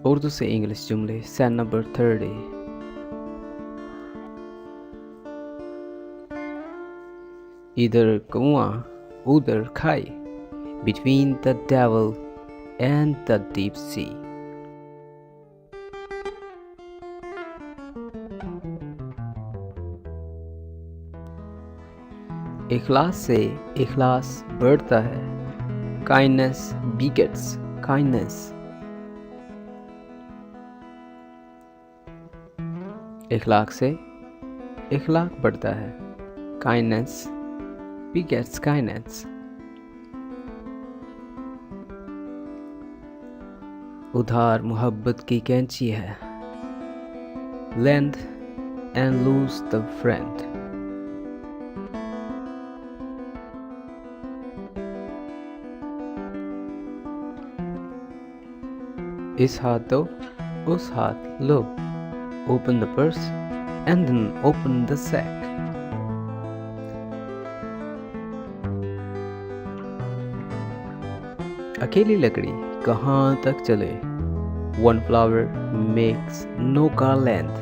उर्दू से इंग्लिश जुमले set number 30। इधर कुआं उधर खाई, between the devil and the deep sea। इखलास से इखलास बढ़ता है, kindness begets kindness। इखलाक से इखलाक बढ़ता है, kindness begets kindness। उधार मोहब्बत की कैंची है, lend and lose the friend। इस हाथ दो उस हाथ लो, open the purse and then open the sack। अकेली लकड़ी कहाँ तक चले, one flower makes no garland।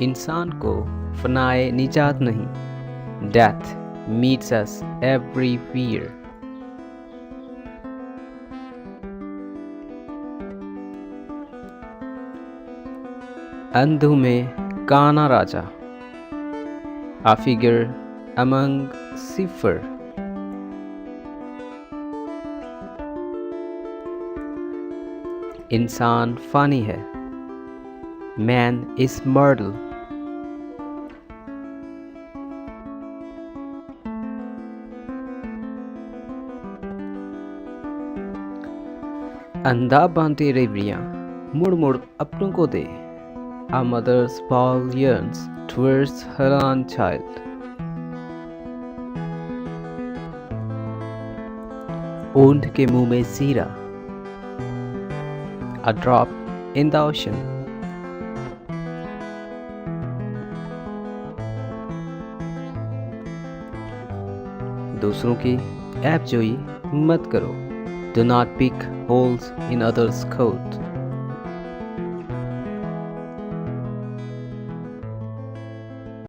इंसान को फनाए निजात नहीं, death meets us everywhere। अंधों में काना राजा, a figure among cipher। इंसान फानी है, man is mortal। अंधा बांधे रेवड़ियाँ मुड़ मुड़ अपनों को दे, a mother's ball yearns towards her own child। ऊंट के मुंह में जीरा, a drop in the ocean। दूसरों की ऐबजोई मत करो, do not pick holes in others' coat।